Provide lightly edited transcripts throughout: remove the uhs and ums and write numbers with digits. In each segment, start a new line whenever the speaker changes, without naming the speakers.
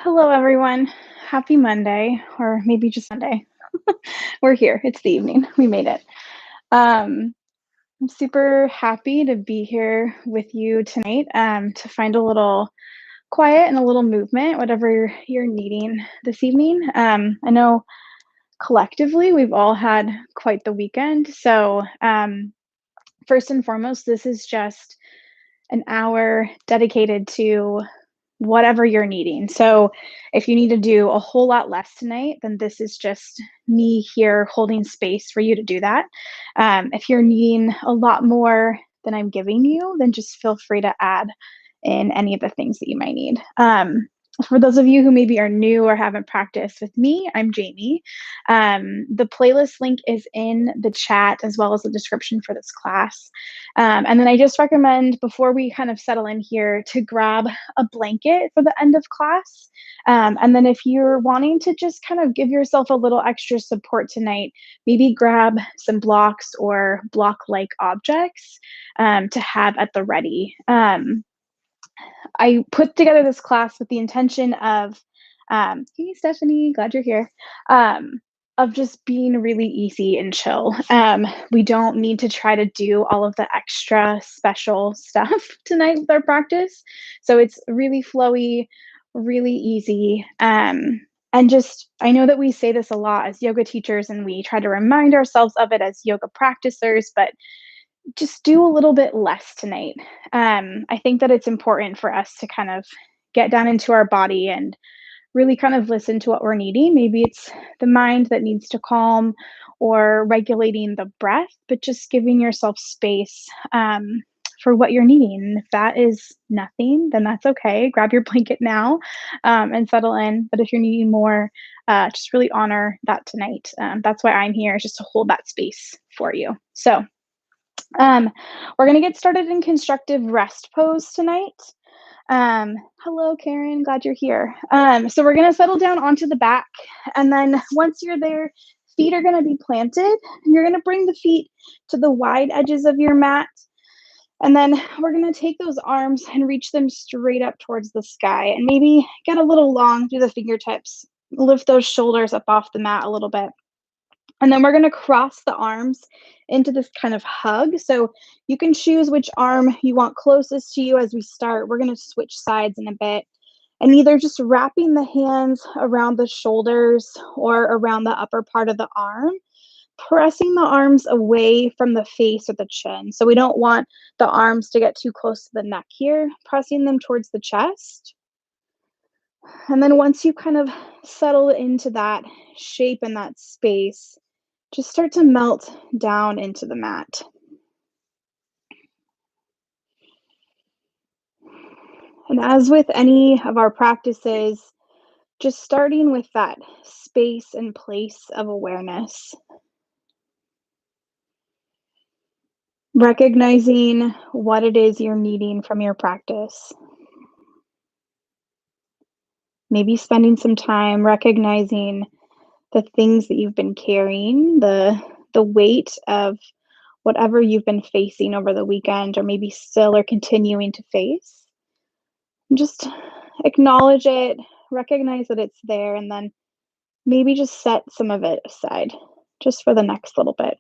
Hello, everyone. Happy Monday, or maybe just Monday. We're here. It's the evening. We made it. I'm super happy to be here with you tonight to find a little quiet and a little movement, whatever you're needing this evening. I know collectively we've all had quite the weekend. So, first and foremost, this is just an hour dedicated to whatever you're needing. So if you need to do a whole lot less tonight, then this is just me here holding space for you to do that. If you're needing a lot more than I'm giving you, then just feel free to add in any of the things that you might need. For those of you who maybe are new or haven't practiced with me, I'm Jaime. The playlist link is in the chat as well as the description for this class. And then I just recommend before we kind of settle in here to grab a blanket for the end of class. And then if you're wanting to just kind of give yourself a little extra support tonight, maybe grab some blocks or block-like objects to have at the ready. I put together this class with the intention of, hey Stephanie, glad you're here, of just being really easy and chill. We don't need to try to do all of the extra special stuff tonight with our practice. So it's really flowy, really easy. And just, I know that we say this a lot as yoga teachers and we try to remind ourselves of it as yoga practicers, but just do a little bit less tonight. I think that it's important for us to kind of get down into our body and really kind of listen to what we're needing. Maybe it's the mind that needs to calm or regulating the breath, but just giving yourself space for what you're needing. And if that is nothing, then that's okay. Grab your blanket now and settle in. But if you're needing more, just really honor that tonight. That's why I'm here, is just to hold that space for you. So, um, we're going to get started in constructive rest pose tonight. Hello, Karen. Glad you're here. So we're going to settle down onto the back. And then once you're there, feet are going to be planted. And you're going to bring the feet to the wide edges of your mat. And then we're going to take those arms and reach them straight up towards the sky. And maybe get a little long through the fingertips. Lift those shoulders up off the mat a little bit. And then we're going to cross the arms into this kind of hug. So you can choose which arm you want closest to you as we start. We're going to switch sides in a bit. And either just wrapping the hands around the shoulders or around the upper part of the arm, pressing the arms away from the face or the chin. So we don't want the arms to get too close to the neck here, pressing them towards the chest. And then once you kind of settle into that shape and that space, just start to melt down into the mat. And as with any of our practices, just starting with that space and place of awareness. Recognizing what it is you're needing from your practice. Maybe spending some time recognizing the things that you've been carrying, the weight of whatever you've been facing over the weekend, or maybe still are continuing to face. And just acknowledge it, recognize that it's there, and then maybe just set some of it aside just for the next little bit.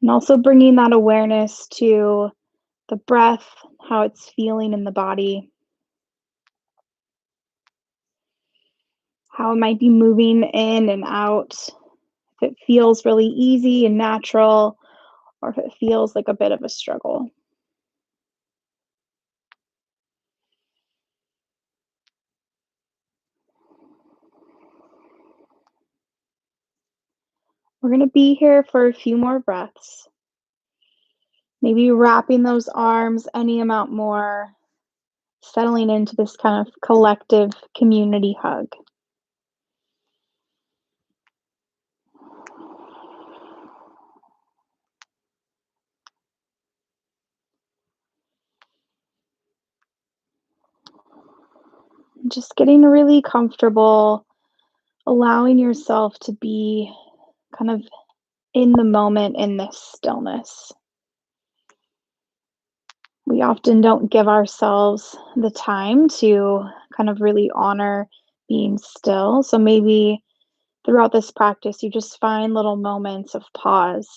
And also bringing that awareness to the breath, how it's feeling in the body, how it might be moving in and out, if it feels really easy and natural, or if it feels like a bit of a struggle. We're going to be here for a few more breaths. Maybe wrapping those arms any amount more, settling into this kind of collective community hug. Just getting really comfortable, allowing yourself to be kind of in the moment in this stillness. We often don't give ourselves the time to kind of really honor being still. So maybe throughout this practice, you just find little moments of pause,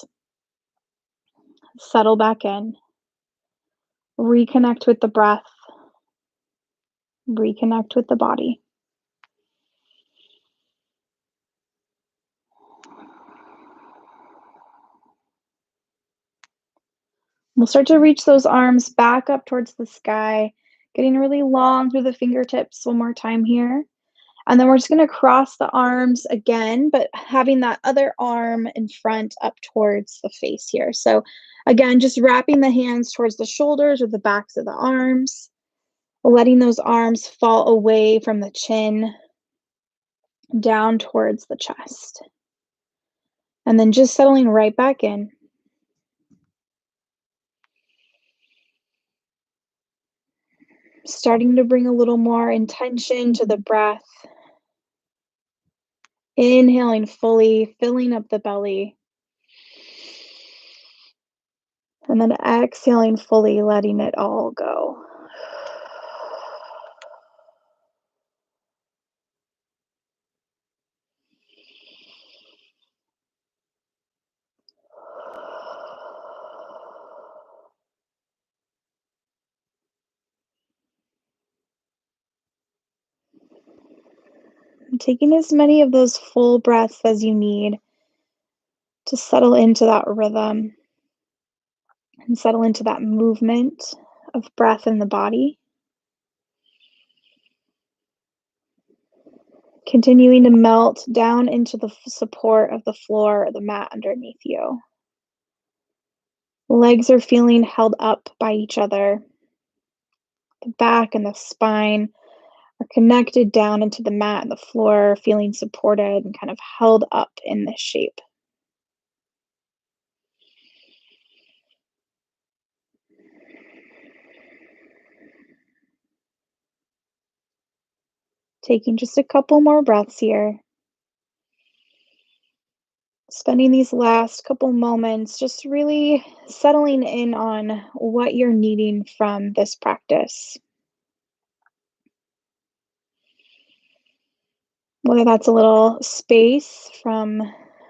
settle back in, reconnect with the breath, reconnect with the body. We'll start to reach those arms back up towards the sky, getting really long through the fingertips one more time here. And then we're just going to cross the arms again, but having that other arm in front up towards the face here. So again, just wrapping the hands towards the shoulders or the backs of the arms, letting those arms fall away from the chin down towards the chest. And then just settling right back in. Starting to bring a little more intention to the breath. Inhaling fully, filling up the belly. And then exhaling fully, letting it all go. And taking as many of those full breaths as you need to settle into that rhythm and settle into that movement of breath in the body. Continuing to melt down into the support of the floor or the mat underneath you. Legs are feeling held up by each other. The back and the spine are connected down into the mat and the floor, feeling supported and kind of held up in this shape. Taking just a couple more breaths here. Spending these last couple moments just really settling in on what you're needing from this practice. Whether that's a little space from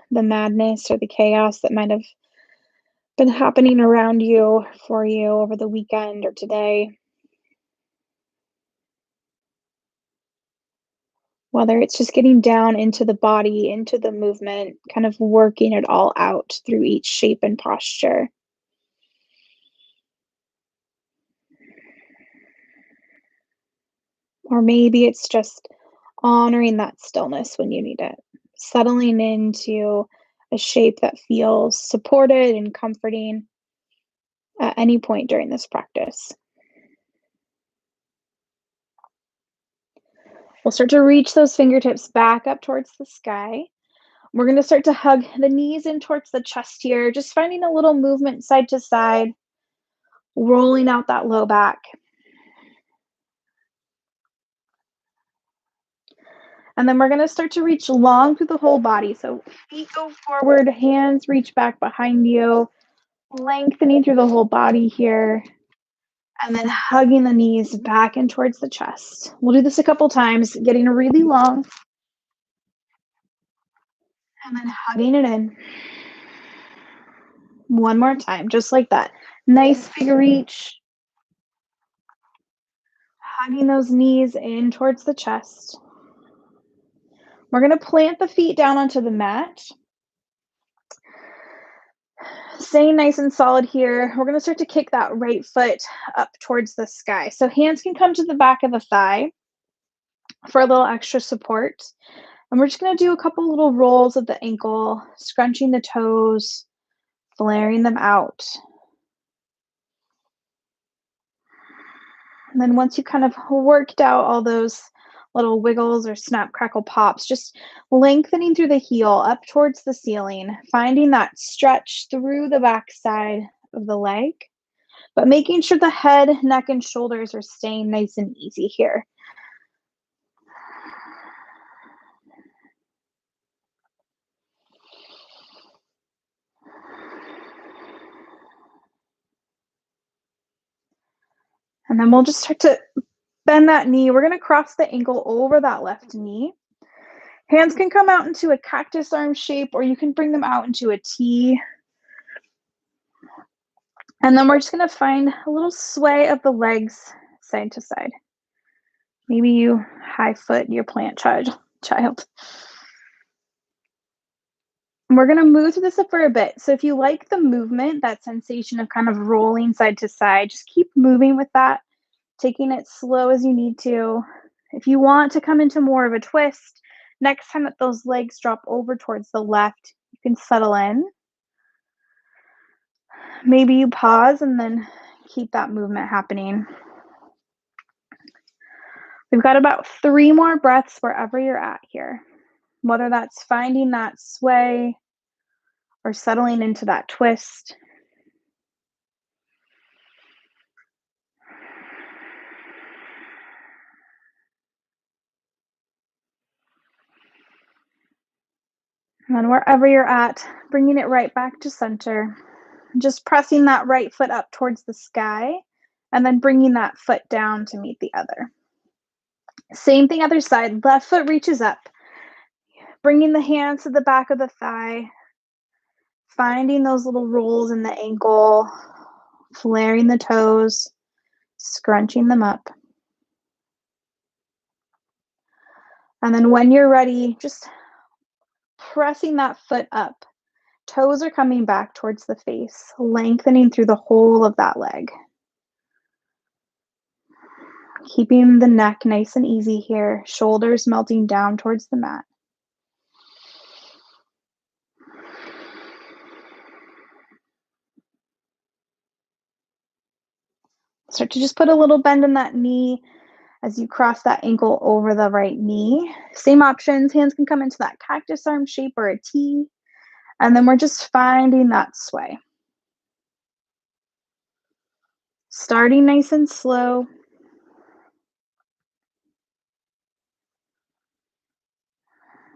the madness or the chaos that might have been happening around you for you over the weekend or today. Whether it's just getting down into the body, into the movement, kind of working it all out through each shape and posture. Or maybe it's just honoring that stillness when you need it, settling into a shape that feels supported and comforting at any point during this practice. We'll start to reach those fingertips back up towards the sky. We're going to start to hug the knees in towards the chest here, just finding a little movement side to side, rolling out that low back. And then we're going to start to reach long through the whole body. So feet go forward, hands reach back behind you, lengthening through the whole body here. And then hugging the knees back in towards the chest. We'll do this a couple times, getting really long. And then hugging it in. One more time, just like that. Nice big reach. Hugging those knees in towards the chest. We're going to plant the feet down onto the mat. Staying nice and solid here. We're going to start to kick that right foot up towards the sky. So hands can come to the back of the thigh for a little extra support. And we're just going to do a couple little rolls of the ankle, scrunching the toes, flaring them out. And then once you kind of worked out all those little wiggles or snap, crackle, pops, just lengthening through the heel up towards the ceiling, finding that stretch through the back side of the leg, but making sure the head, neck, and shoulders are staying nice and easy here. And then we'll just start to bend that knee. We're going to cross the ankle over that left knee. Hands can come out into a cactus arm shape, or you can bring them out into a T. And then we're just going to find a little sway of the legs side to side. Maybe you high foot your plant child. We're going to move through this for a bit. So if you like the movement, that sensation of kind of rolling side to side, just keep moving with that, taking it slow as you need to. If you want to come into more of a twist, next time that those legs drop over towards the left, you can settle in. Maybe you pause and then keep that movement happening. We've got about 3 more breaths wherever you're at here, whether that's finding that sway or settling into that twist. And then wherever you're at, bringing it right back to center. Just pressing that right foot up towards the sky and then bringing that foot down to meet the other. Same thing other side. Left foot reaches up. Bringing the hands to the back of the thigh. Finding those little rolls in the ankle. Flaring the toes. Scrunching them up. And then when you're ready, just pressing that foot up. Toes are coming back towards the face, lengthening through the whole of that leg. Keeping the neck nice and easy here, shoulders melting down towards the mat. Start to just put a little bend in that knee as you cross that ankle over the right knee. Same options, hands can come into that cactus arm shape or a T. And then we're just finding that sway. Starting nice and slow.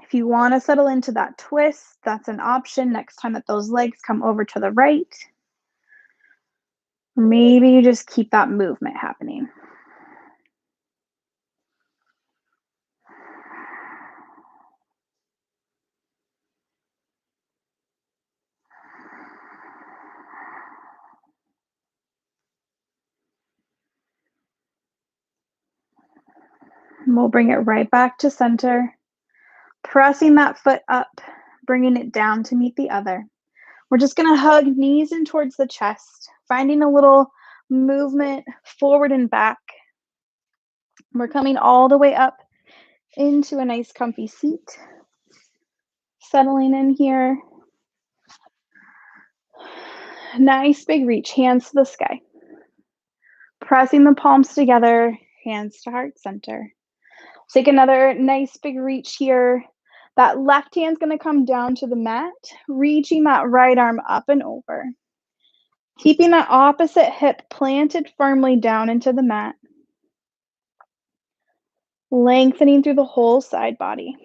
If you want to settle into that twist, that's an option next time that those legs come over to the right. Maybe you just keep that movement happening. And we'll bring it right back to center. Pressing that foot up, bringing it down to meet the other. We're just going to hug knees in towards the chest, finding a little movement forward and back. We're coming all the way up into a nice comfy seat. Settling in here. Nice big reach, hands to the sky. Pressing the palms together, hands to heart center. Take another nice big reach here. That left hand's going to come down to the mat, reaching that right arm up and over. Keeping that opposite hip planted firmly down into the mat. Lengthening through the whole side body.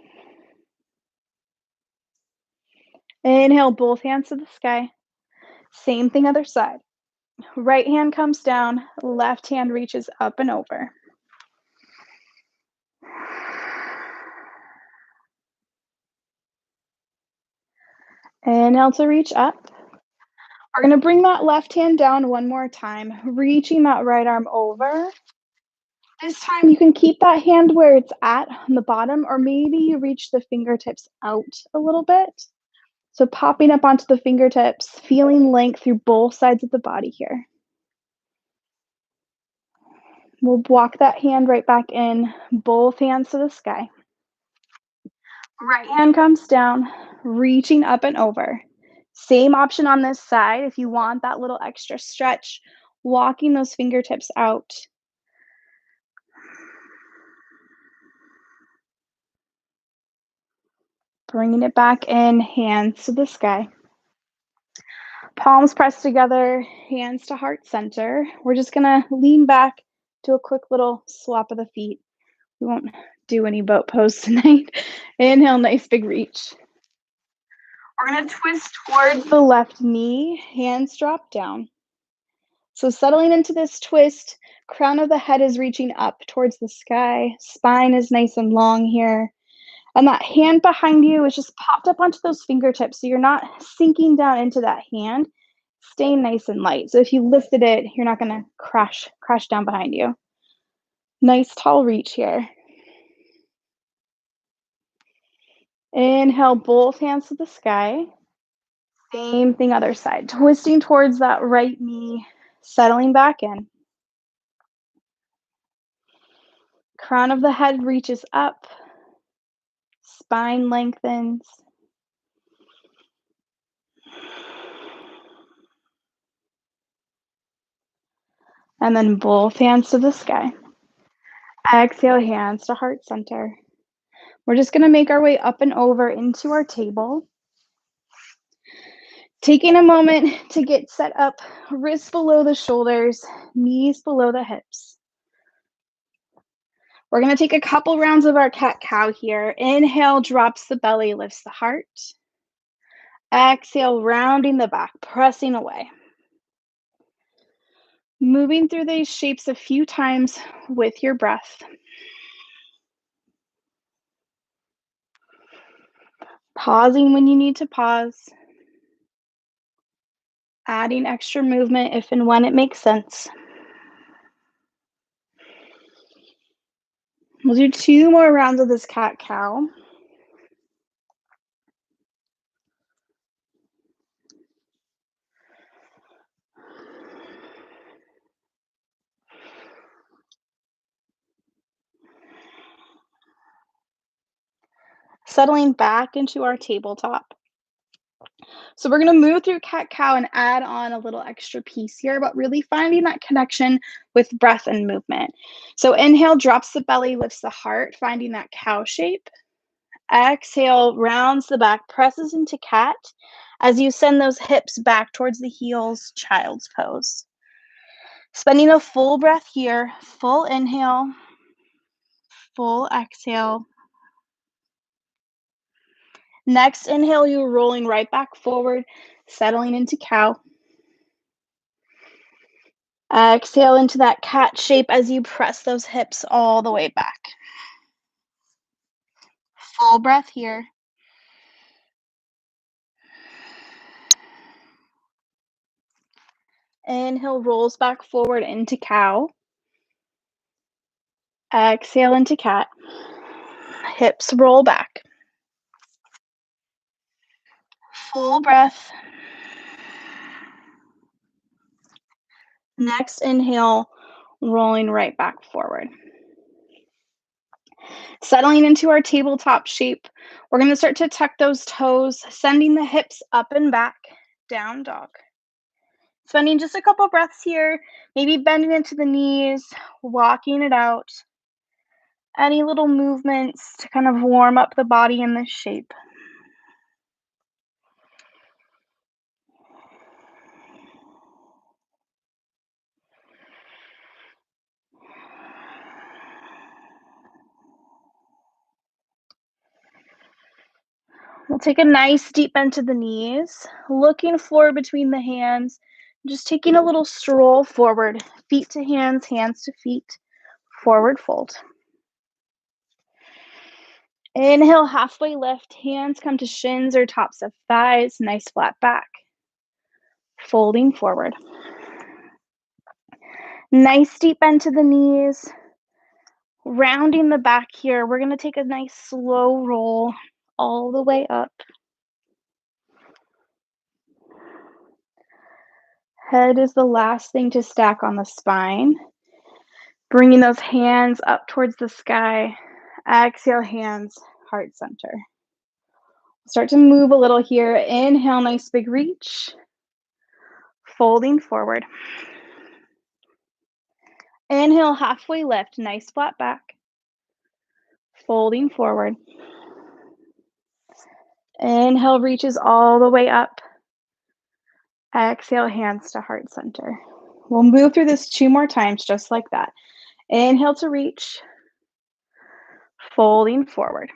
Inhale, both hands to the sky. Same thing other side. Right hand comes down, left hand reaches up and over. Inhale to reach up. We're going to bring that left hand down one more time, reaching that right arm over. This time you can keep that hand where it's at on the bottom, or maybe you reach the fingertips out a little bit. So popping up onto the fingertips, feeling length through both sides of the body here. We'll walk that hand right back in, both hands to the sky. Right hand comes down, reaching up and over. Same option on this side if you want that little extra stretch, walking those fingertips out. Bringing it back in, hands to the sky. Palms pressed together, hands to heart center. We're just gonna lean back, do a quick little swap of the feet. We won't do any boat pose tonight. Inhale, nice big reach. We're gonna twist towards the left knee, hands drop down. So settling into this twist, crown of the head is reaching up towards the sky, spine is nice and long here. And that hand behind you is just popped up onto those fingertips, so you're not sinking down into that hand, staying nice and light. So if you lifted it, you're not gonna crash down behind you. Nice tall reach here. Inhale, both hands to the sky. Same thing other side. Twisting towards that right knee, settling back in. Crown of the head reaches up, spine lengthens. And then both hands to the sky. Exhale, hands to heart center. We're just gonna make our way up and over into our table. Taking a moment to get set up, wrists below the shoulders, knees below the hips. We're gonna take a couple rounds of our cat-cow here. Inhale, drops the belly, lifts the heart. Exhale, rounding the back, pressing away. Moving through these shapes a few times with your breath. Pausing when you need to pause. Adding extra movement if and when it makes sense. We'll do 2 more rounds of this cat-cow. Settling back into our tabletop. So we're gonna move through cat-cow and add on a little extra piece here, but really finding that connection with breath and movement. So inhale, drops the belly, lifts the heart, finding that cow shape. Exhale, rounds the back, presses into cat as you send those hips back towards the heels, child's pose. Spending a full breath here, full inhale, full exhale. Next inhale, you're rolling right back forward, settling into cow. Exhale into that cat shape as you press those hips all the way back. Full breath here. Inhale, rolls back forward into cow. Exhale into cat. Hips roll back. Full breath. Next inhale, rolling right back forward. Settling into our tabletop shape, we're going to start to tuck those toes, sending the hips up and back, down dog. Spending just a couple breaths here, maybe bending into the knees, walking it out. Any little movements to kind of warm up the body in this shape. We'll take a nice deep bend to the knees, looking forward between the hands, just taking a little stroll forward, feet to hands to feet, forward fold. Inhale, halfway lift, hands come to shins or tops of thighs, nice flat back. Folding forward. Nice deep bend to the knees, rounding the back here. We're going to take a nice slow roll all the way up. Head is the last thing to stack on the spine. Bringing those hands up towards the sky. Exhale, hands, heart center. Start to move a little here. Inhale, nice big reach. Folding forward. Inhale, halfway lift, nice flat back. Folding forward. Inhale, reaches all the way up. Exhale, hands to heart center. We'll move through this 2 more times, just like that. Inhale to reach. Folding forward.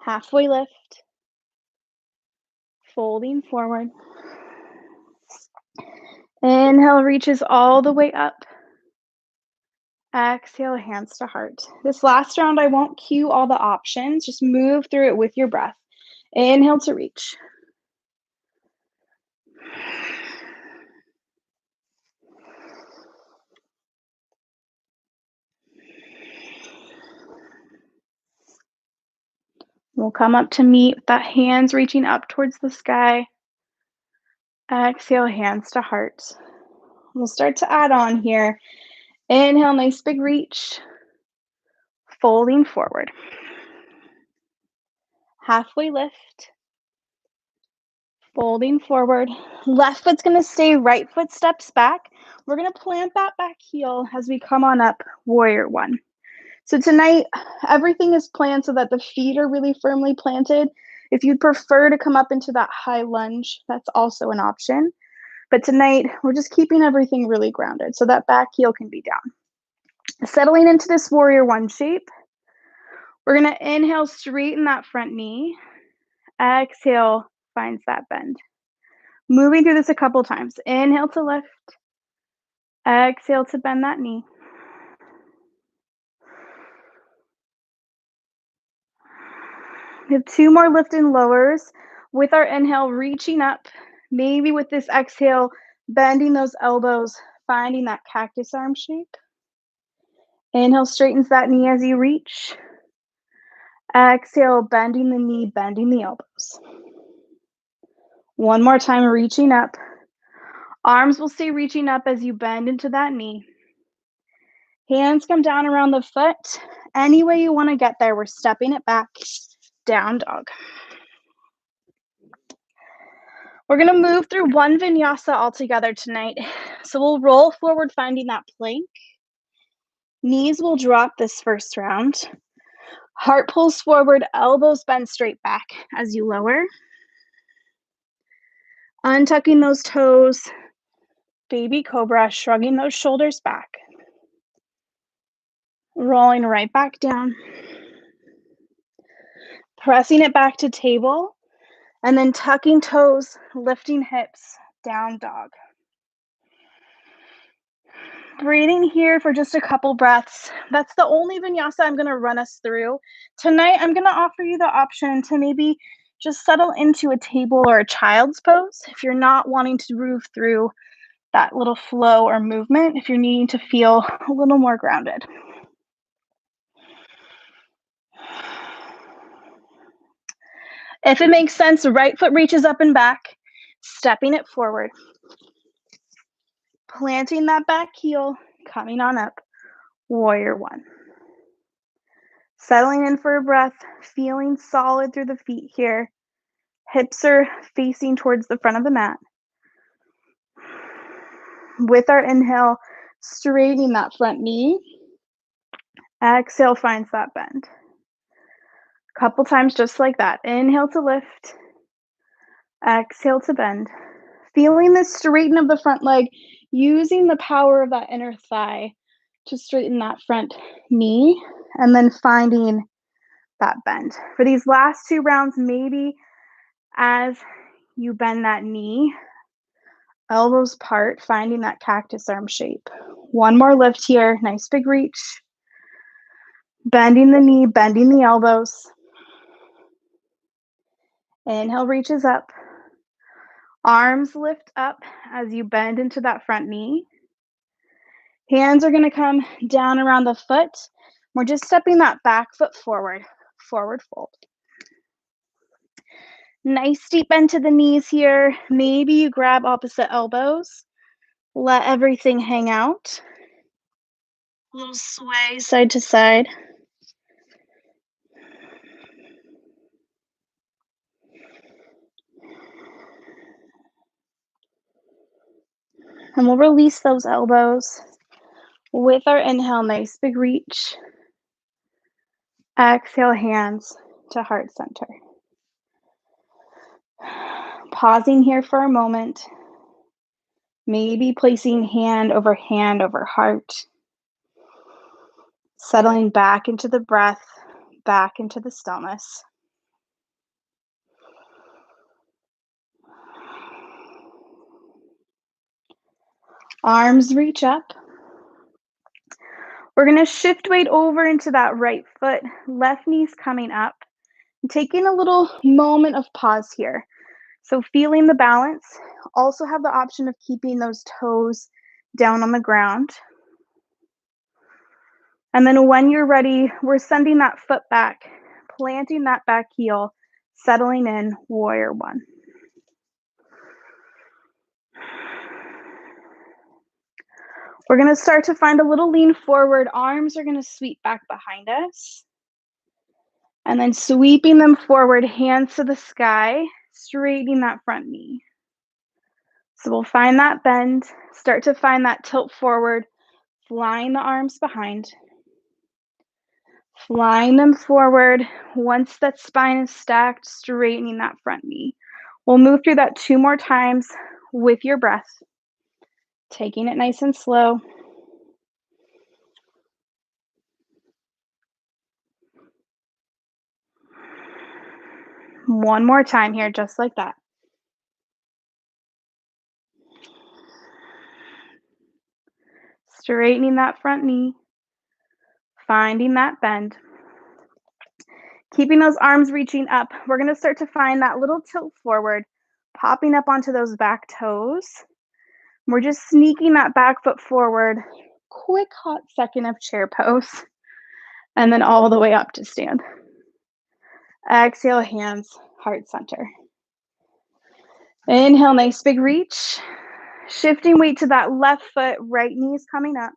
Halfway lift. Folding forward. Inhale reaches all the way up. Exhale, hands to heart. This last round, I won't cue all the options. Just move through it with your breath. Inhale to reach. We'll come up to meet with that hands reaching up towards the sky. Exhale, hands to heart. We'll start to add on here. Inhale, nice big reach. Folding forward. Halfway lift. Folding forward. Left foot's gonna stay, right foot steps back. We're gonna plant that back heel as we come on up, warrior one. So tonight, everything is planned so that the feet are really firmly planted. If you'd prefer to come up into that high lunge, that's also an option. But tonight, we're just keeping everything really grounded so that back heel can be down. Settling into this warrior one shape. We're gonna inhale, straighten that front knee. Exhale, finds that bend. Moving through this a couple times. Inhale to lift. Exhale to bend that knee. We have two more lift and lowers. With our inhale, reaching up, maybe with this exhale, bending those elbows, finding that cactus arm shape. Inhale, straightens that knee as you reach. Exhale, bending the knee, bending the elbows. One more time, reaching up. Arms will stay reaching up as you bend into that knee. Hands come down around the foot. Any way you want to get there, we're stepping it back. Down dog. We're going to move through one vinyasa altogether tonight. So we'll roll forward, finding that plank. Knees will drop this first round. Heart pulls forward, elbows bend straight back as you lower. Untucking those toes. Baby cobra, shrugging those shoulders back. Rolling right back down. Pressing it back to table. And then tucking toes, lifting hips, down dog. Breathing here for just a couple breaths. That's the only vinyasa I'm going to run us through. Tonight, I'm going to offer you the option to maybe just settle into a table or a child's pose if you're not wanting to move through that little flow or movement, if you're needing to feel a little more grounded. If it makes sense, the right foot reaches up and back, stepping it forward. Planting that back heel, coming on up, warrior one. Settling in for a breath, feeling solid through the feet here. Hips are facing towards the front of the mat. With our inhale, straightening that front knee. Exhale finds that bend. Couple times just like that. Inhale to lift. Exhale to bend. Feeling the straighten of the front leg, using the power of that inner thigh to straighten that front knee, and then finding that bend. For these last two rounds, maybe as you bend that knee, elbows part, finding that cactus arm shape. One more lift here, nice big reach. Bending the knee, bending the elbows. Inhale reaches up. Arms lift up as you bend into that front knee. Hands are going to come down around the foot. We're just stepping that back foot forward, forward fold. Nice deep bend to the knees here. Maybe you grab opposite elbows. Let everything hang out. A little sway side to side. And we'll release those elbows. With our inhale, nice big reach. Exhale, hands to heart center. Pausing here for a moment. Maybe placing hand over heart. Settling back into the breath, back into the stillness. Arms reach up. We're gonna shift weight over into that right foot, left knee's coming up. Taking a little moment of pause here. So feeling the balance, also have the option of keeping those toes down on the ground. And then when you're ready, we're sending that foot back, planting that back heel, settling in, warrior one. We're gonna start to find a little lean forward. Arms are gonna sweep back behind us. And then sweeping them forward, hands to the sky, straightening that front knee. So we'll find that bend, start to find that tilt forward, flying the arms behind. Flying them forward. Once that spine is stacked, straightening that front knee. We'll move through that 2 more times with your breath. Taking it nice and slow. One more time here, just like that. Straightening that front knee. Finding that bend. Keeping those arms reaching up. We're going to start to find that little tilt forward, popping up onto those back toes. We're just sneaking that back foot forward. Quick hot second of chair pose. And then all the way up to stand. Exhale, hands, heart center. Inhale, nice big reach. Shifting weight to that left foot, right knee is coming up.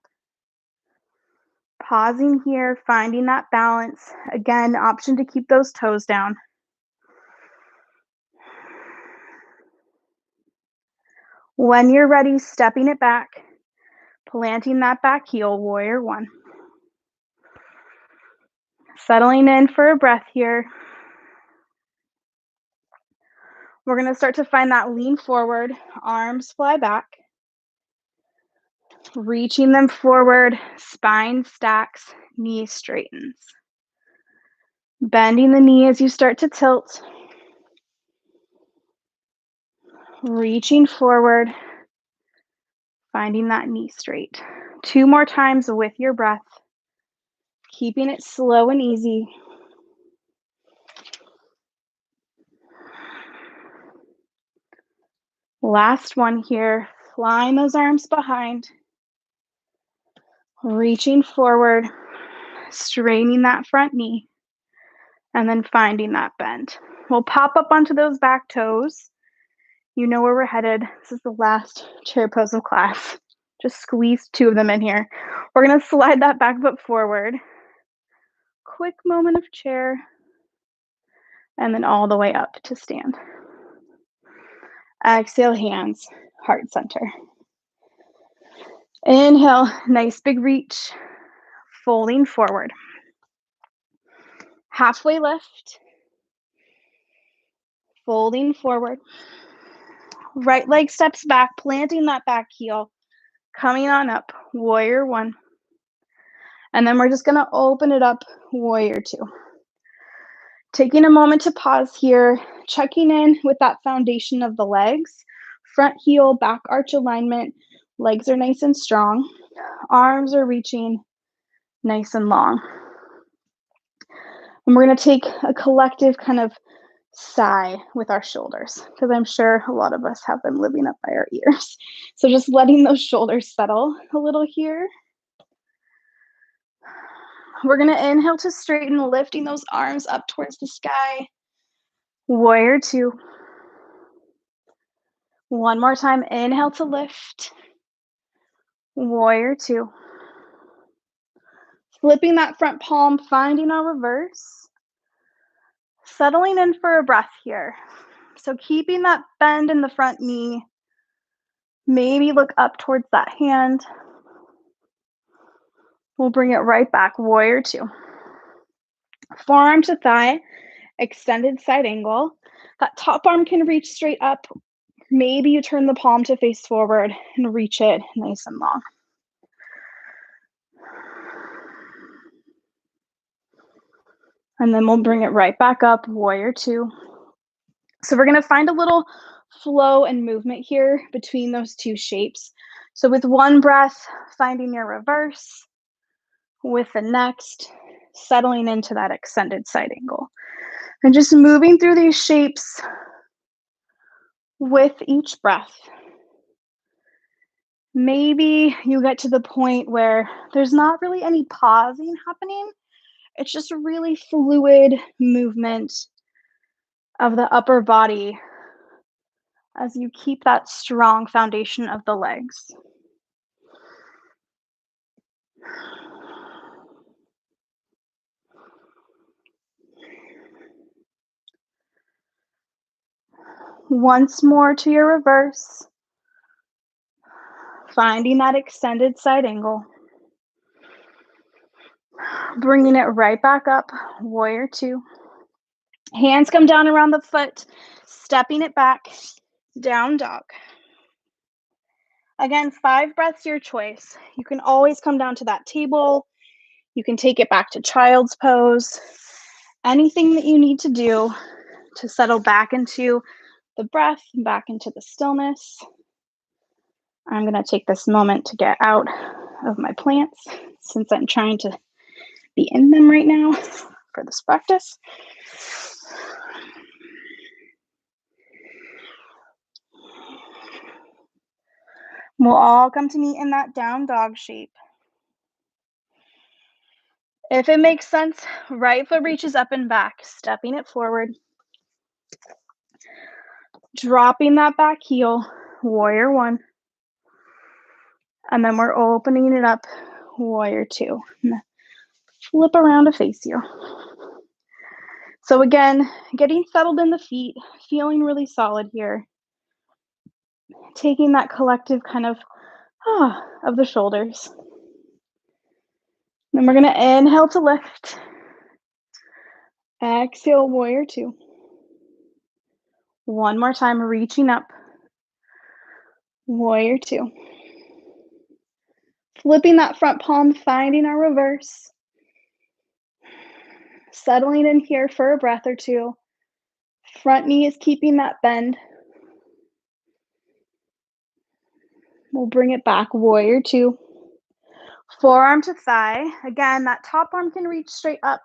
Pausing here, finding that balance. Again, option to keep those toes down. When you're ready, stepping it back, planting that back heel, warrior one. Settling in for a breath here. We're gonna start to find that lean forward, arms fly back. Reaching them forward, spine stacks, knee straightens. Bending the knee as you start to tilt. Reaching forward, finding that knee straight. 2 more times with your breath, keeping it slow and easy. Last one here, flying those arms behind, reaching forward, straining that front knee, and then finding that bend. We'll pop up onto those back toes. You know where we're headed. This is the last chair pose of class. Just squeeze 2 of them in here. We're gonna slide that back foot forward. Quick moment of chair, and then all the way up to stand. Exhale, hands, heart center. Inhale, nice big reach, folding forward. Halfway lift, folding forward. Right leg steps back, planting that back heel, coming on up, warrior one. And then we're just gonna open it up, warrior two. Taking a moment to pause here, checking in with that foundation of the legs, front heel, back arch alignment, legs are nice and strong, arms are reaching nice and long. And we're gonna take a collective kind of sigh with our shoulders, because I'm sure a lot of us have them living up by our ears. So just letting those shoulders settle a little here. We're gonna inhale to straighten, lifting those arms up towards the sky. Warrior two. One more time, inhale to lift. Warrior two. Flipping that front palm, finding our reverse. Settling in for a breath here. So keeping that bend in the front knee. Maybe look up towards that hand. We'll bring it right back, warrior two. Forearm to thigh, extended side angle. That top arm can reach straight up. Maybe you turn the palm to face forward and reach it nice and long. And then we'll bring it right back up, warrior two. So we're gonna find a little flow and movement here between those two shapes. So with one breath, finding your reverse, with the next, settling into that extended side angle. And just moving through these shapes with each breath. Maybe you get to the point where there's not really any pausing happening. It's just a really fluid movement of the upper body as you keep that strong foundation of the legs. Once more to your reverse, finding that extended side angle. Bringing it right back up, warrior two. Hands come down around the foot, stepping it back, down dog. Again, 5 breaths, your choice. You can always come down to that table. You can take it back to child's pose. Anything that you need to do to settle back into the breath, back into the stillness. I'm going to take this moment to get out of my plants since I'm trying to be in them right now for this practice. We'll all come to meet in that down dog shape. If it makes sense, right foot reaches up and back, stepping it forward. Dropping that back heel, warrior one. And then we're opening it up, warrior two. Flip around to face you. So again, getting settled in the feet, feeling really solid here. Taking that collective kind of the shoulders. Then we're going to inhale to lift. Exhale, warrior two. One more time, reaching up. Warrior two. Flipping that front palm, finding our reverse. Settling in here for a breath or two. Front knee is keeping that bend. We'll bring it back, warrior two. Forearm to thigh. Again, that top arm can reach straight up,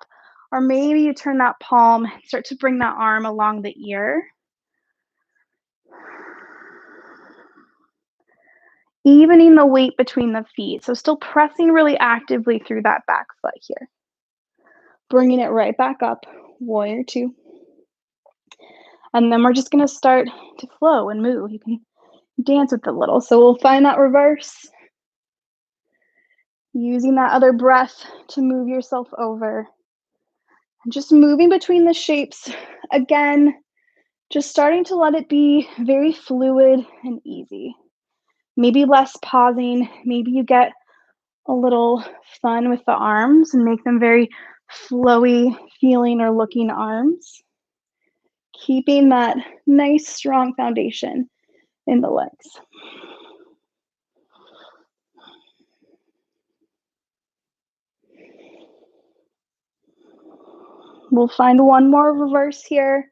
or maybe you turn that palm, start to bring that arm along the ear. Evening the weight between the feet. So still pressing really actively through that back foot here. Bringing it right back up, warrior two. And then we're just going to start to flow and move. You can dance with it a little. So we'll find that reverse. Using that other breath to move yourself over. And just moving between the shapes. Again, just starting to let it be very fluid and easy. Maybe less pausing. Maybe you get a little fun with the arms and make them very flowy feeling or looking arms. Keeping that nice strong foundation in the legs. We'll find one more reverse here.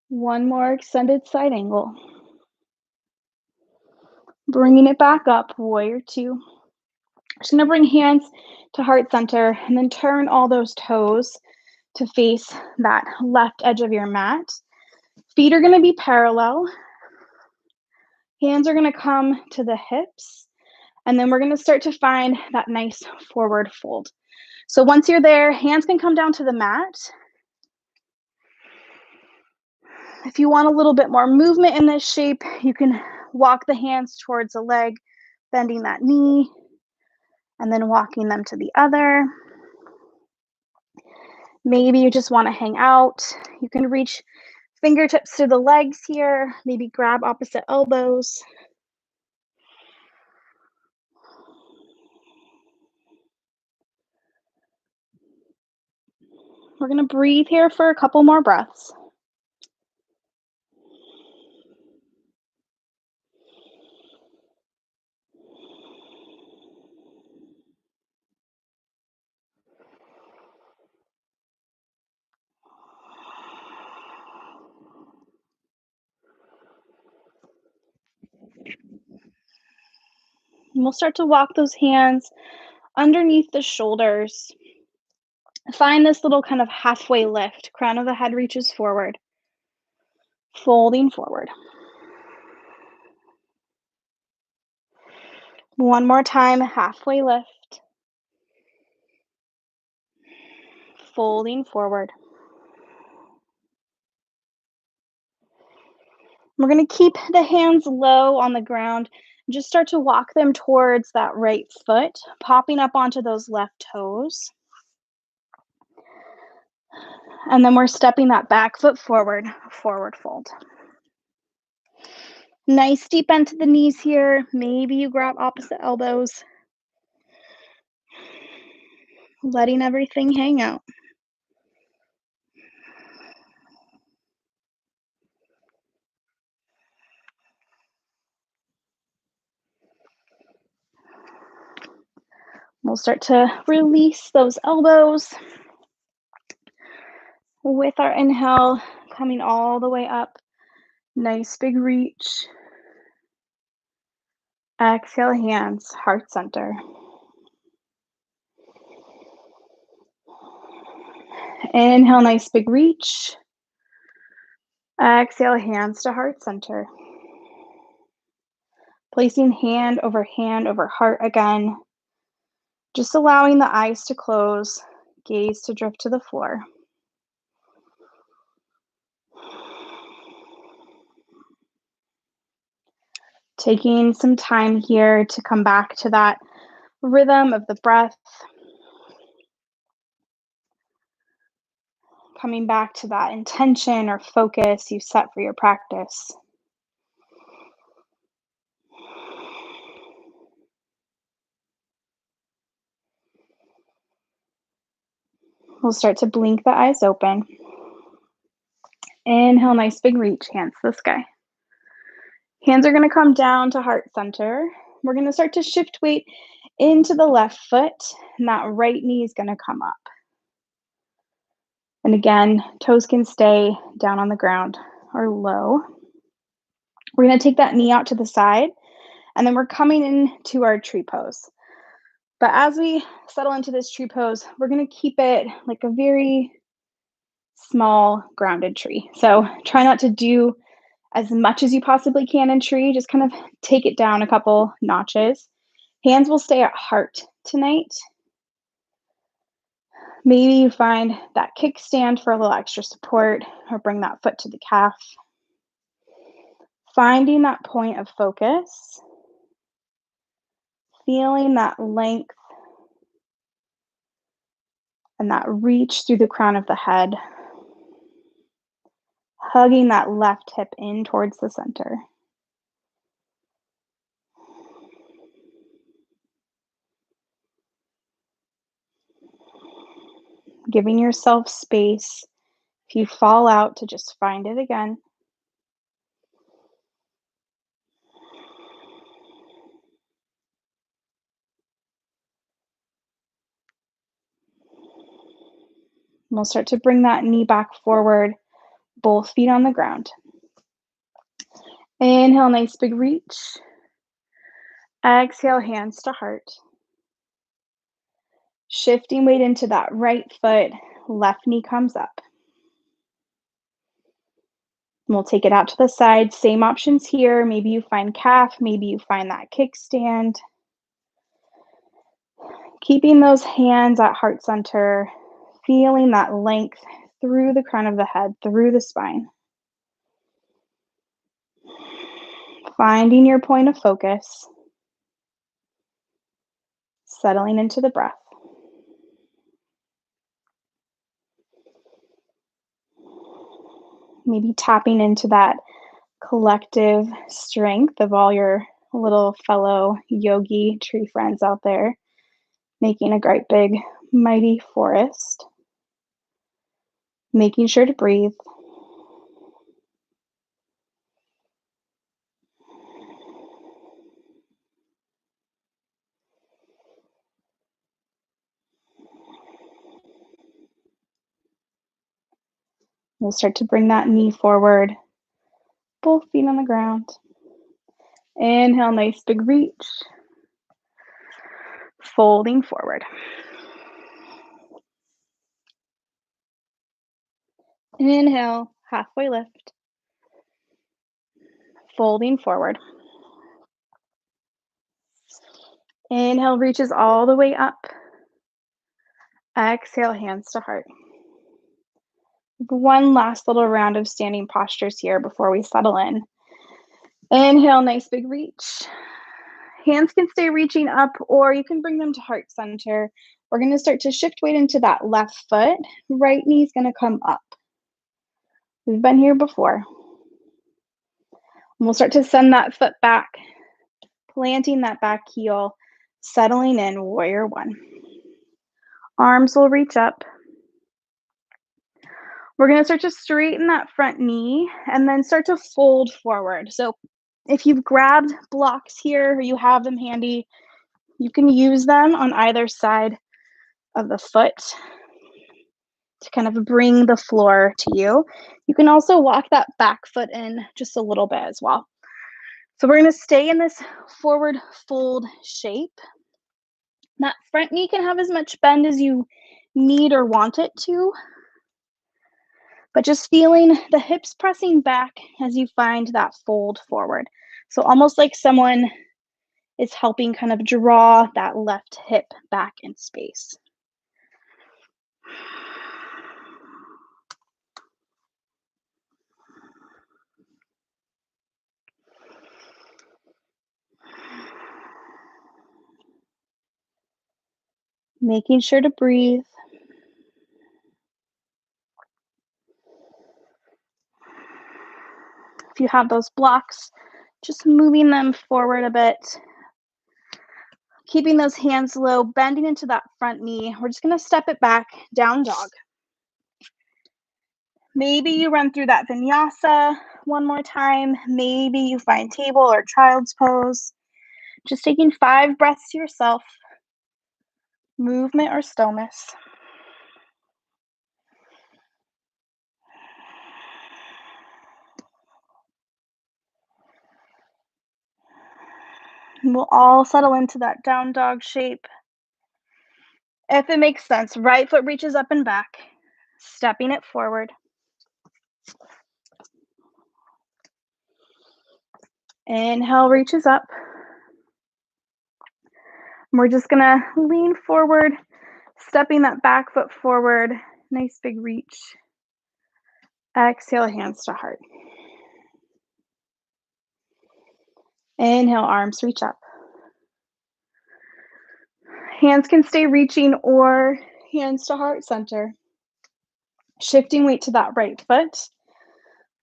One more extended side angle. Bringing it back up, warrior two. Just gonna bring hands to heart center and then turn all those toes to face that left edge of your mat. Feet are gonna be parallel. Hands are gonna come to the hips. And then we're gonna start to find that nice forward fold. So once you're there, hands can come down to the mat. If you want a little bit more movement in this shape, you can walk the hands towards a leg, bending that knee, and then walking them to the other. Maybe you just want to hang out. You can reach fingertips to the legs here, maybe grab opposite elbows. We're going to breathe here for a couple more breaths. And we'll start to walk those hands underneath the shoulders. Find this little kind of halfway lift. Crown of the head reaches forward, folding forward. One more time, halfway lift, folding forward. We're going to keep the hands low on the ground. Just start to walk them towards that right foot, popping up onto those left toes. And then we're stepping that back foot forward, forward fold. Nice deep bend to the knees here. Maybe you grab opposite elbows, letting everything hang out. We'll start to release those elbows with our inhale, coming all the way up. Nice big reach. Exhale, hands, heart center. Inhale, nice big reach. Exhale, hands to heart center. Placing hand over heart again. Just allowing the eyes to close, gaze to drift to the floor. Taking some time here to come back to that rhythm of the breath. Coming back to that intention or focus you set for your practice. We'll start to blink the eyes open. Inhale, nice big reach, hands to the sky. Hands are going to come down to heart center. We're going to start to shift weight into the left foot, and that right knee is going to come up. And again, toes can stay down on the ground or low. We're going to take that knee out to the side, and then we're coming into our tree pose. But as we settle into this tree pose, we're going to keep it like a very small grounded tree. So try not to do as much as you possibly can in tree. Just kind of take it down a couple notches. Hands will stay at heart tonight. Maybe you find that kickstand for a little extra support, or bring that foot to the calf. Finding that point of focus, feeling that length and that reach through the crown of the head, hugging that left hip in towards the center. Giving yourself space. If you fall out, to just find it again. We'll start to bring that knee back forward, both feet on the ground. Inhale, nice big reach. Exhale, hands to heart. Shifting weight into that right foot, left knee comes up. And we'll take it out to the side. Same options here. Maybe you find calf, maybe you find that kickstand. Keeping those hands at heart center, feeling that length through the crown of the head, through the spine. Finding your point of focus, settling into the breath. Maybe tapping into that collective strength of all your little fellow yogi tree friends out there, making a great big mighty forest. Making sure to breathe. We'll start to bring that knee forward, both feet on the ground. Inhale, nice big reach. folding forward. Inhale, halfway lift, folding forward. Inhale, reaches all the way up. Exhale, hands to heart. One last little round of standing postures here before we settle in. Inhale, nice big reach. Hands can stay reaching up, or you can bring them to heart center. We're going to start to shift weight into that left foot. Right knee is going to come up. We've been here before. And we'll start to send that foot back, planting that back heel, settling in, warrior one. Arms will reach up. We're going to start to straighten that front knee and then start to fold forward. So if you've grabbed blocks here or you have them handy, you can use them on either side of the foot to kind of bring the floor to you. You can also walk that back foot in just a little bit as well. So we're going to stay in this forward fold shape. That front knee can have as much bend as you need or want it to, but just feeling the hips pressing back as you find that fold forward. So almost like someone is helping kind of draw that left hip back in space. Making sure to breathe. If you have those blocks, just moving them forward a bit. Keeping those hands low, bending into that front knee. We're just going to step it back, down dog. Maybe you run through that vinyasa one more time. Maybe you find table or child's pose. Just taking 5 breaths to yourself. Movement or stillness. And we'll all settle into that down dog shape. If it makes sense, right foot reaches up and back, stepping it forward. Inhale, reaches up. We're just gonna lean forward, stepping that back foot forward. Nice big reach. Exhale, hands to heart. Inhale, arms reach up. Hands can stay reaching or hands to heart center. Shifting weight to that right foot.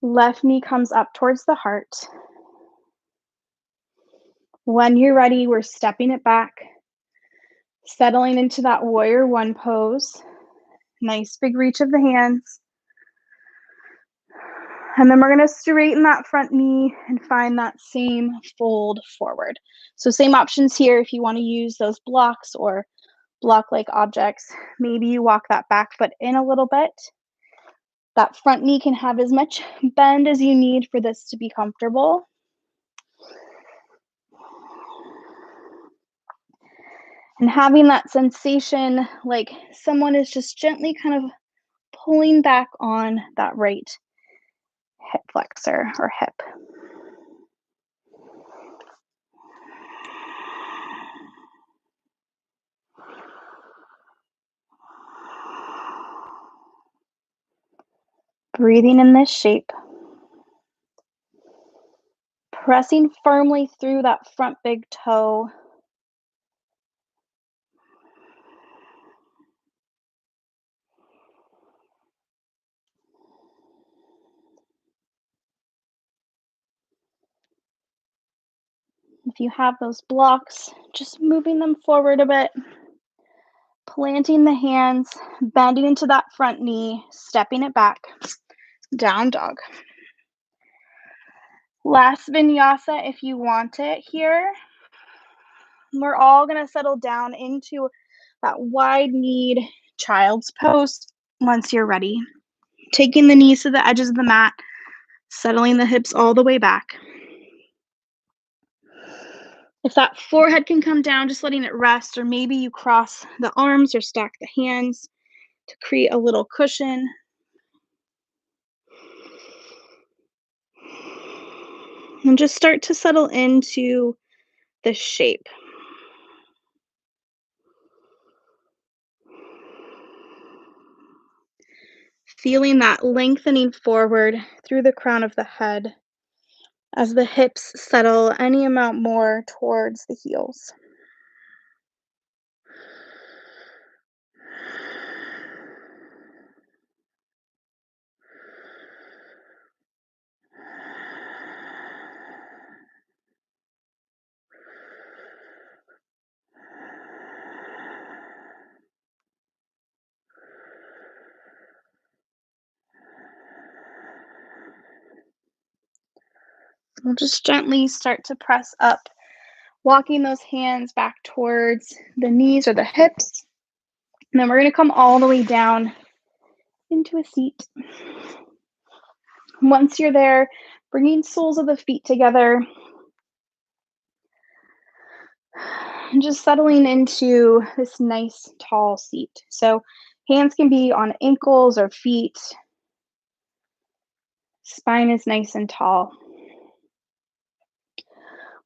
Left knee comes up towards the heart. When you're ready, we're stepping it back, settling into that warrior one pose. Nice big reach of the hands. And then we're going to straighten that front knee and find that same fold forward. So same options here if you want to use those blocks or block-like objects. Maybe you walk that back foot in a little bit. That front knee can have as much bend as you need for this to be comfortable. And having that sensation like someone is just gently kind of pulling back on that right hip flexor or hip. Breathing in this shape. Pressing firmly through that front big toe. If you have those blocks, just moving them forward a bit. Planting the hands, bending into that front knee, stepping it back. Down dog. Last vinyasa if you want it here. We're all going to settle down into that wide-kneed child's pose once you're ready. Taking the knees to the edges of the mat, settling the hips all the way back. If that forehead can come down, just letting it rest, or maybe you cross the arms or stack the hands to create a little cushion. And just start to settle into the shape. Feeling that lengthening forward through the crown of the head as the hips settle any amount more towards the heels. We'll just gently start to press up, walking those hands back towards the knees or the hips. And then we're going to come all the way down into a seat. Once you're there, bringing soles of the feet together and just settling into this nice tall seat. So hands can be on ankles or feet. Spine is nice and tall.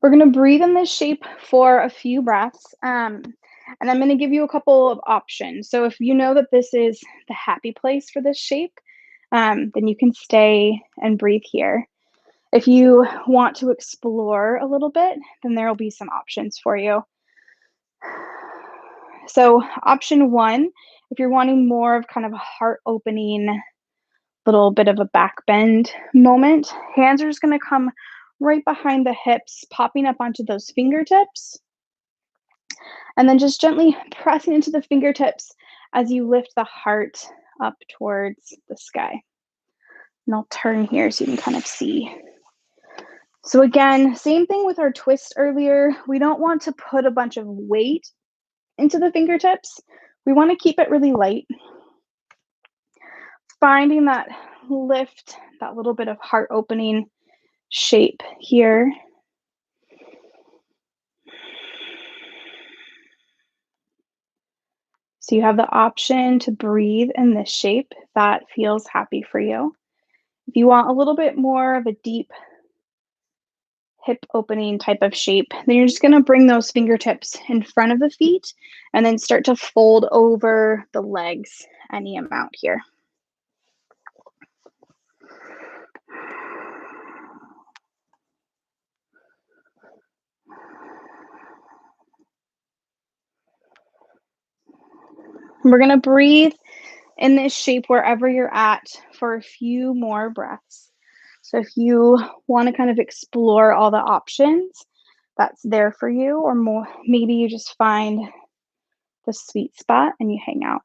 We're going to breathe in this shape for a few breaths. And I'm going to give you a couple of options. So if you know that this is the happy place for this shape, then you can stay and breathe here. If you want to explore a little bit, then there will be some options for you. So option one, if you're wanting more of kind of a heart opening, little bit of a back bend moment, hands are just going to come right behind the hips, popping up onto those fingertips. And then just gently pressing into the fingertips as you lift the heart up towards the sky. And I'll turn here so you can kind of see. So again, same thing with our twist earlier. We don't want to put a bunch of weight into the fingertips. We want to keep it really light. Finding that lift, that little bit of heart opening shape here. So you have the option to breathe in this shape if that feels happy for you. If you want a little bit more of a deep hip opening type of shape, then you're just going to bring those fingertips in front of the feet and then start to fold over the legs any amount here. We're going to breathe in this shape wherever you're at for a few more breaths. So if you want to kind of explore all the options, that's there for you, or more, maybe you just find the sweet spot and you hang out.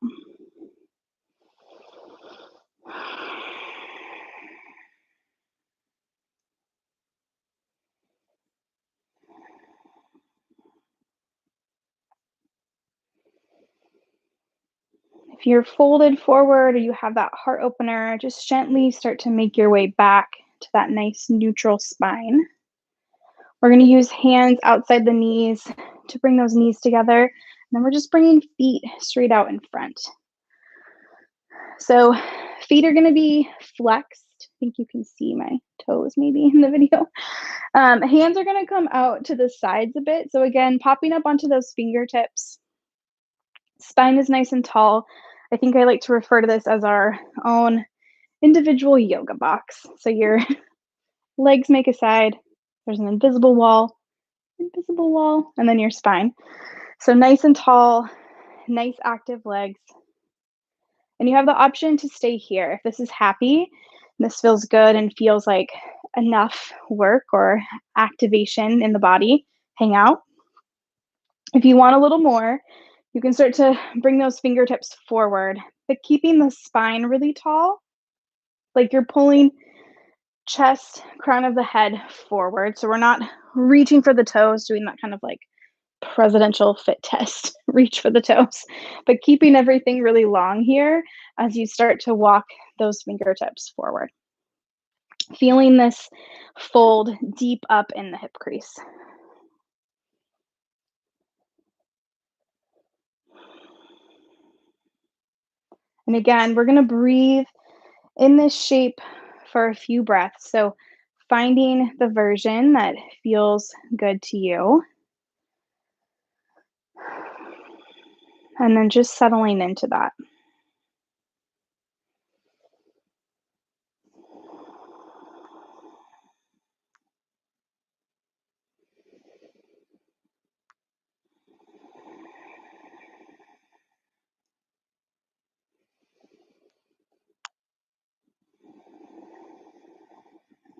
If you're folded forward or you have that heart opener, just gently start to make your way back to that nice neutral spine. We're going to use hands outside the knees to bring those knees together. And then we're just bringing feet straight out in front. So feet are going to be flexed. I think you can see my toes maybe in the video. Hands are going to come out to the sides a bit. So again, popping up onto those fingertips. Spine is nice and tall. I think I like to refer to this as our own individual yoga box. So your legs make a side, there's an invisible wall, and then your spine. So nice and tall, nice active legs. And you have the option to stay here. If this is happy, this feels good and feels like enough work or activation in the body, hang out. If you want a little more, you can start to bring those fingertips forward, but keeping the spine really tall, like you're pulling chest, crown of the head forward. So we're not reaching for the toes, doing that kind of like presidential fit test, reach for the toes, but keeping everything really long here as you start to walk those fingertips forward. Feeling this fold deep up in the hip crease. And again, we're going to breathe in this shape for a few breaths. So finding the version that feels good to you, and then just settling into that.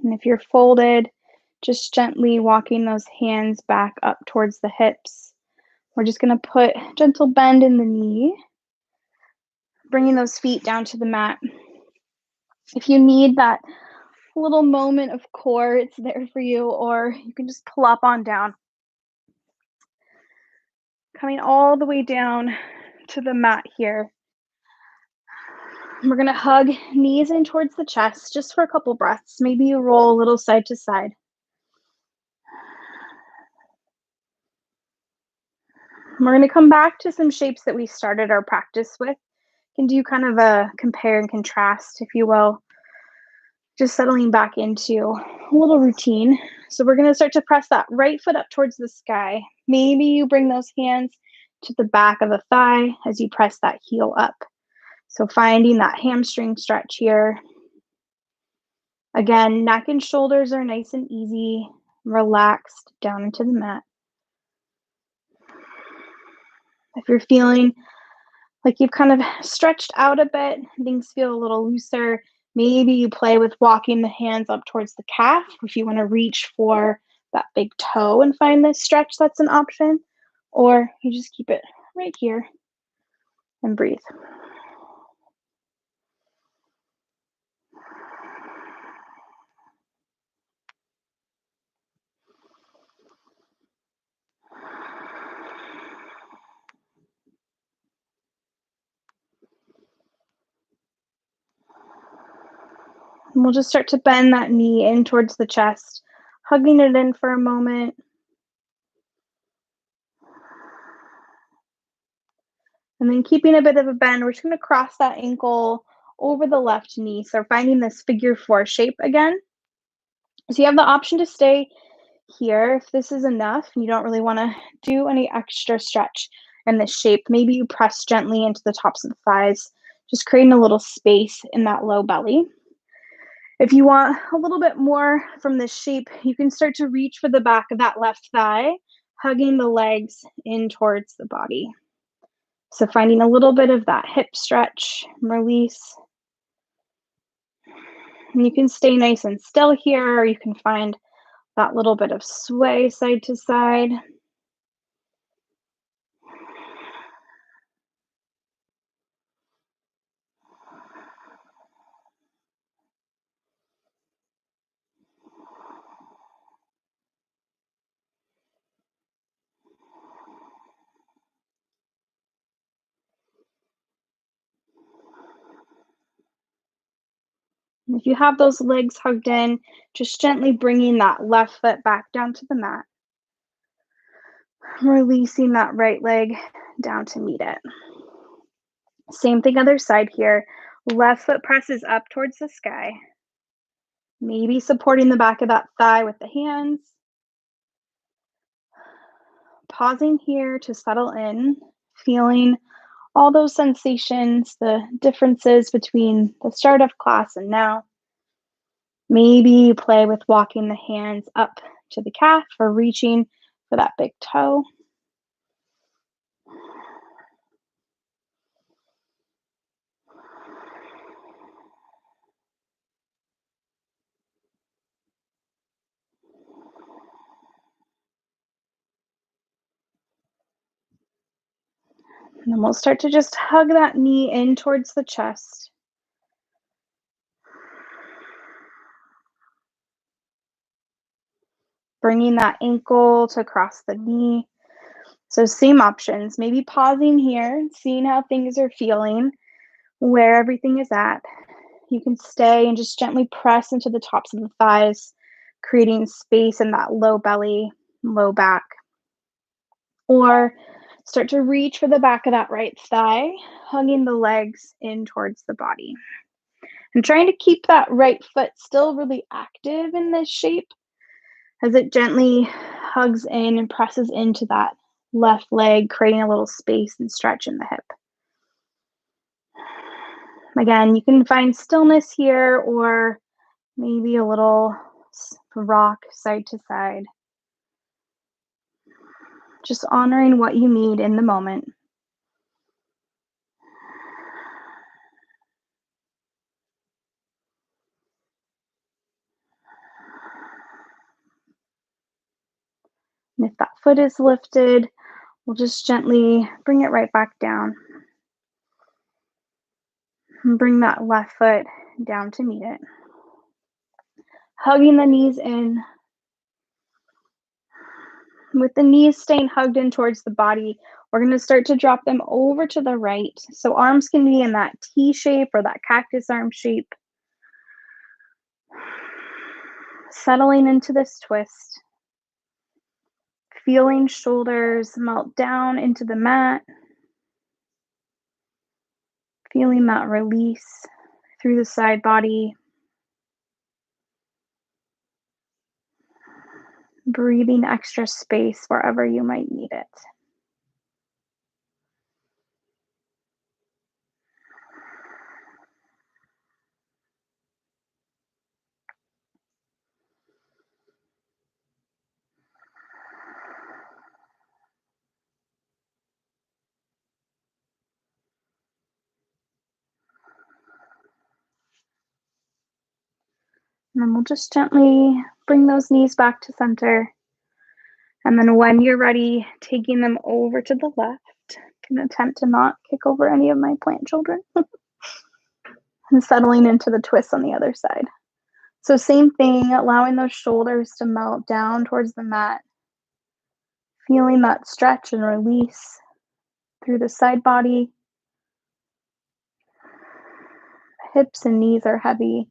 And if you're folded, just gently walking those hands back up towards the hips. We're just going to put gentle bend in the knee, bringing those feet down to the mat. If you need that little moment of core, it's there for you, or you can just plop on down. Coming all the way down to the mat here. We're going to hug knees in towards the chest just for a couple breaths. Maybe you roll a little side to side. We're going to come back to some shapes that we started our practice with. You can do kind of a compare and contrast, if you will. Just settling back into a little routine. So we're going to start to press that right foot up towards the sky. Maybe you bring those hands to the back of the thigh as you press that heel up. So finding that hamstring stretch here. Again, neck and shoulders are nice and easy, relaxed down into the mat. If you're feeling like you've kind of stretched out a bit, things feel a little looser, maybe you play with walking the hands up towards the calf. If you want to reach for that big toe and find this stretch, that's an option. Or you just keep it right here and breathe. And we'll just start to bend that knee in towards the chest, hugging it in for a moment. And then keeping a bit of a bend, we're just going to cross that ankle over the left knee. So finding this figure four shape again. So you have the option to stay here if this is enough and you don't really want to do any extra stretch in this shape. Maybe you press gently into the tops of the thighs, just creating a little space in that low belly. If you want a little bit more from this shape, you can start to reach for the back of that left thigh, hugging the legs in towards the body. So finding a little bit of that hip stretch, release. And you can stay nice and still here, or you can find that little bit of sway side to side. If you have those legs hugged in, just gently bringing that left foot back down to the mat. Releasing that right leg down to meet it. Same thing other side here. Left foot presses up towards the sky. Maybe supporting the back of that thigh with the hands. Pausing here to settle in, feeling all those sensations, the differences between the start of class and now. Maybe you play with walking the hands up to the calf or reaching for that big toe. And then we'll start to just hug that knee in towards the chest. Bringing that ankle to cross the knee. So same options, maybe pausing here, seeing how things are feeling, where everything is at. You can stay and just gently press into the tops of the thighs, creating space in that low belly, low back. Or Start to reach for the back of that right thigh, hugging the legs in towards the body. And trying to keep that right foot still really active in this shape as it gently hugs in and presses into that left leg, creating a little space and stretch in the hip. Again, you can find stillness here or maybe a little rock side to side. Just honoring what you need in the moment. And if that foot is lifted, we'll just gently bring it right back down. And bring that left foot down to meet it. Hugging the knees in. With the knees staying hugged in towards the body, we're going to start to drop them over to the right. So arms can be in that T shape or that cactus arm shape. Settling into this twist. Feeling shoulders melt down into the mat. Feeling that release through the side body. Breathing extra space wherever you might need it. And then we'll just gently bring those knees back to center. And then when you're ready, taking them over to the left. Can attempt to not kick over any of my plant children. And settling into the twist on the other side. So same thing, allowing those shoulders to melt down towards the mat. Feeling that stretch and release through the side body. Hips and knees are heavy.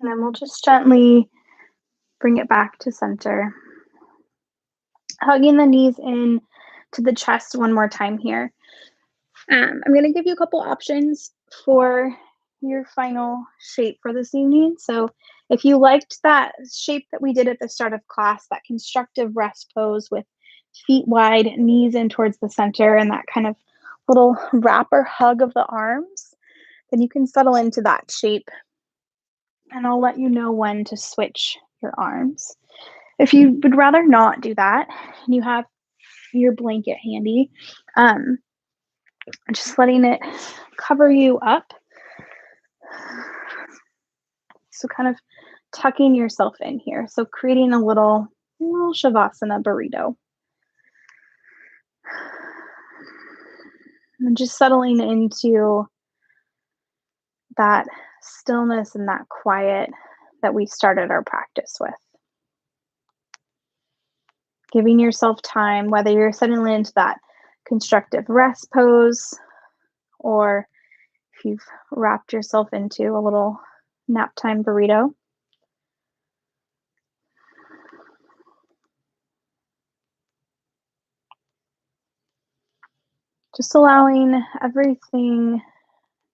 And then we'll just gently bring it back to center. Hugging the knees in to the chest one more time here. I'm going to give you a couple options for your final shape for this evening. So if you liked that shape that we did at the start of class, that constructive rest pose with feet wide, knees in towards the center, and that kind of little wrapper hug of the arms, then you can settle into that shape. And I'll let you know when to switch your arms. If you would rather not do that, and you have your blanket handy, just letting it cover you up. So kind of tucking yourself in here. So creating a little shavasana burrito. And just settling into that stillness and that quiet that we started our practice with. Giving yourself time, whether you're settling into that constructive rest pose or if you've wrapped yourself into a little nap time burrito. Just allowing everything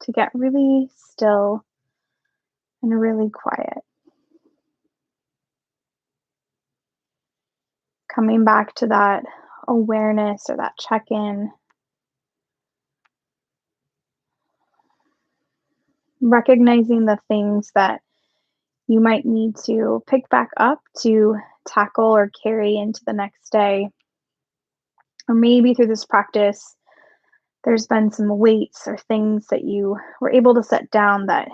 to get really still and really quiet. Coming back to that awareness or that check-in. Recognizing the things that you might need to pick back up to tackle or carry into the next day. Or maybe through this practice, there's been some weights or things that you were able to set down that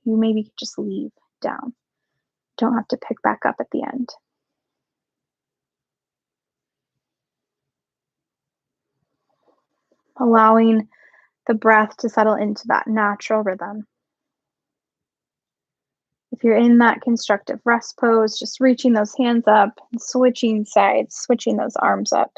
you maybe could just leave down. Don't have to pick back up at the end. Allowing the breath to settle into that natural rhythm. If you're in that constructive rest pose, just reaching those hands up and switching sides, switching those arms up.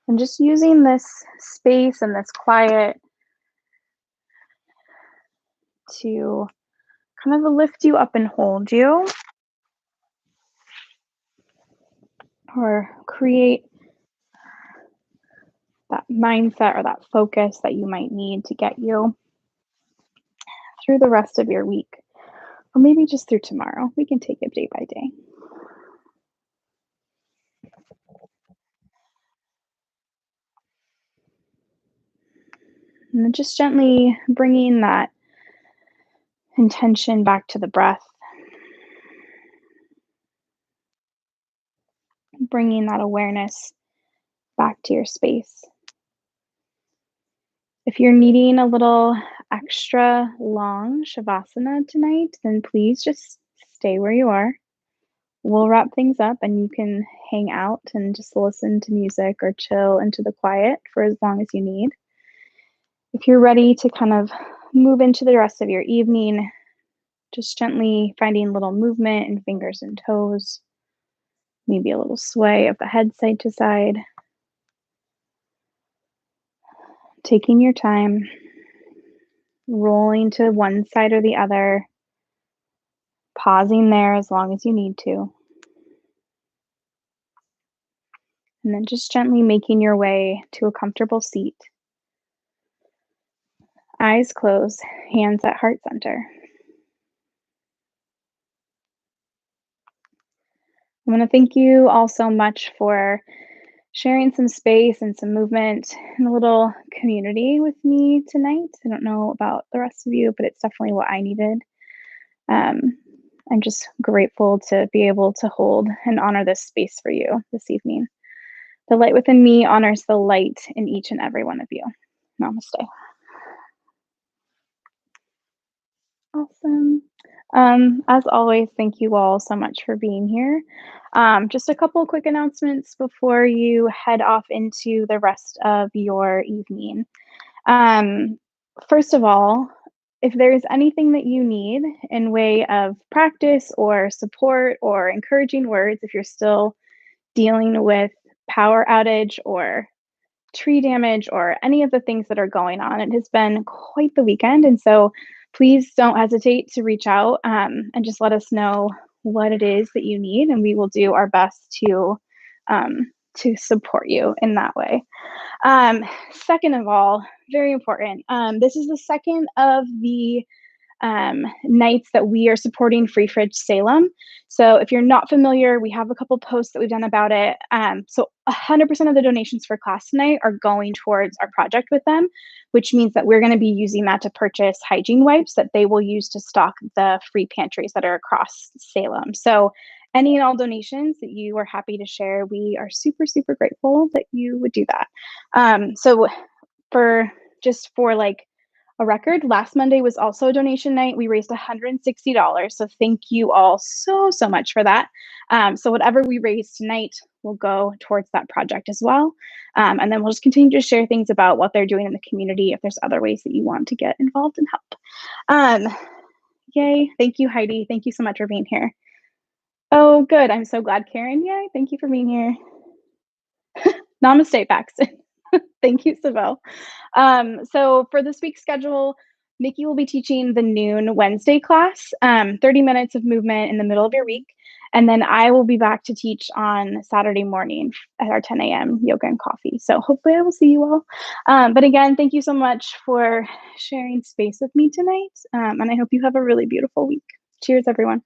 And just using this space and this quiet to kind of lift you up and hold you, or create that mindset or that focus that you might need to get you through the rest of your week, or maybe just through tomorrow. We can take it day by day. And then just gently bringing that intention back to the breath, bringing that awareness back to your space. If you're needing a little extra long Shavasana tonight, then please just stay where you are. We'll wrap things up and you can hang out and just listen to music or chill into the quiet for as long as you need. If you're ready to kind of move into the rest of your evening, just gently finding little movement in fingers and toes, maybe a little sway of the head side to side. Taking your time, rolling to one side or the other, pausing there as long as you need to. And then just gently making your way to a comfortable seat. Eyes closed, hands at heart center. I want to thank you all so much for sharing some space and some movement and a little community with me tonight. I don't know about the rest of you, but it's definitely what I needed. I'm just grateful to be able to hold and honor this space for you this evening. The light within me honors the light in each and every one of you. Namaste. Awesome. As always, thank you all so much for being here. Just a couple quick announcements before you head off into the rest of your evening. First of all, if there is anything that you need in way of practice or support or encouraging words, if you're still dealing with power outage or tree damage or any of the things that are going on, it has been quite the weekend. And so please don't hesitate to reach out and just let us know what it is that you need, and we will do our best to support you in that way. Second of all, very important, this is the second of the nights that we are supporting Free Fridge Salem. So if you're not familiar, we have a couple posts that we've done about it. So 100% of the donations for class tonight are going towards our project with them, which means that we're going to be using that to purchase hygiene wipes that they will use to stock the free pantries that are across Salem. So any and all donations that you are happy to share, we are super, super grateful that you would do that. So for like a record, last Monday was also a donation night. We raised $160. So thank you all so, so much for that. So whatever we raise tonight will go towards that project as well. And then we'll just continue to share things about what they're doing in the community if there's other ways that you want to get involved and help. Yay. Thank you, Heidi. Thank you so much for being here. Oh, good. I'm so glad, Karen. Yay. Thank you for being here. Namaste, Paxton. Thank you, Savelle. So for this week's schedule, Mickey will be teaching the noon Wednesday class, 30 minutes of movement in the middle of your week. And then I will be back to teach on Saturday morning at our 10 a.m. yoga and coffee. So hopefully I will see you all. But again, thank you so much for sharing space with me tonight. And I hope you have a really beautiful week. Cheers, everyone.